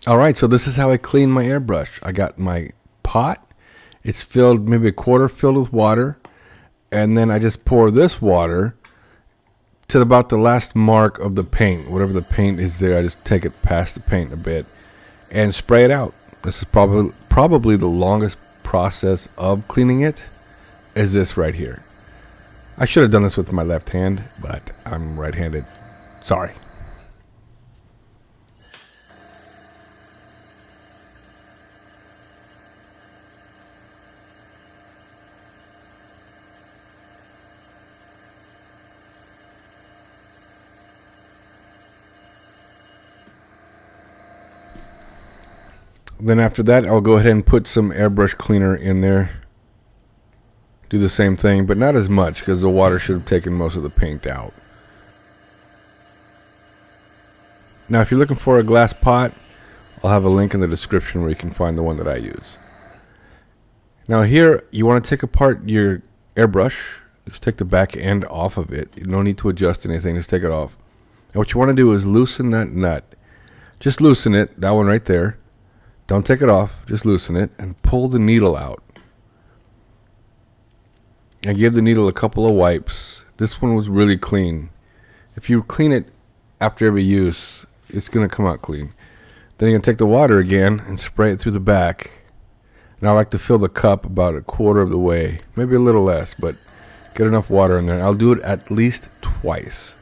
All right, so this is how I clean my airbrush. I got my pot. It's filled, maybe a quarter filled with water. And then I just pour this water to about the last mark of the paint. Whatever the paint is there, I just take it past the paint a bit and spray it out. This is probably the longest process of cleaning it is this right here. I should have done this with my left hand, but I'm right-handed. Sorry. Then after that, I'll go ahead and put some airbrush cleaner in there. Do the same thing, but not as much because the water should have taken most of the paint out. Now, if you're looking for a glass pot, I'll have a link in the description where you can find the one that I use. Now here, you want to take apart your airbrush. Just take the back end off of it. You don't need to adjust anything, just take it off. And what you want to do is loosen that nut. Just loosen it, that one right there. Don't take it off, just loosen it and pull the needle out. And give the needle a couple of wipes. This one was really clean. If you clean it after every use, it's going to come out clean. Then you're going to take the water again and spray it through the back. And I like to fill the cup about a quarter of the way, maybe a little less, but get enough water in there. I'll do it at least twice.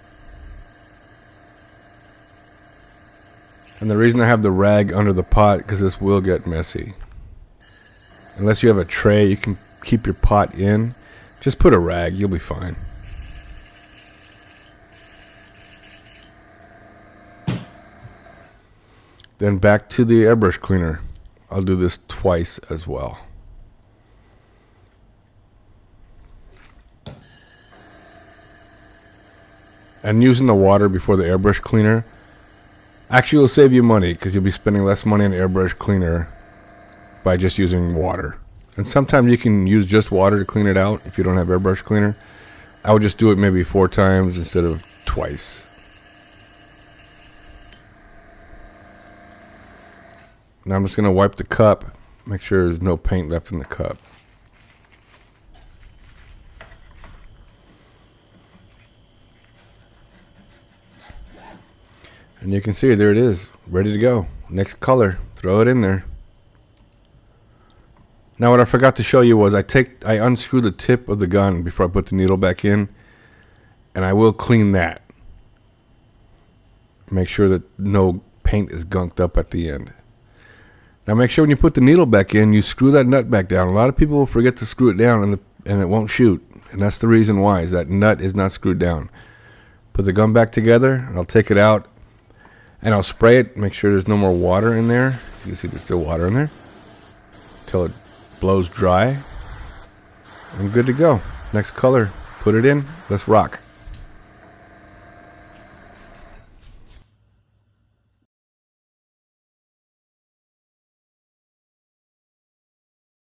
And the reason I have the rag under the pot, because this will get messy. Unless you have a tray you can keep your pot in, just put a rag, you'll be fine. Then back to the airbrush cleaner. I'll do this twice as well. And using the water before the airbrush cleaner actually will save you money because you'll be spending less money on airbrush cleaner by just using water. And sometimes you can use just water to clean it out if you don't have airbrush cleaner. I would just do it maybe 4 times instead of twice. Now I'm just going to wipe the cup, make sure there's no paint left in the cup. And you can see there it is, ready to go. Next color, throw it in there. Now what I forgot to show you was I unscrew the tip of the gun before I put the needle back in, and I will clean that. Make sure that no paint is gunked up at the end. Now make sure when you put the needle back in, you screw that nut back down. A lot of people will forget to screw it down and it won't shoot. And that's the reason why, is that nut is not screwed down. Put the gun back together, and I'll take it out, and I'll spray it, make sure there's no more water in there. You can see there's still water in there. Until it blows dry. I'm good to go. Next color, put it in, let's rock.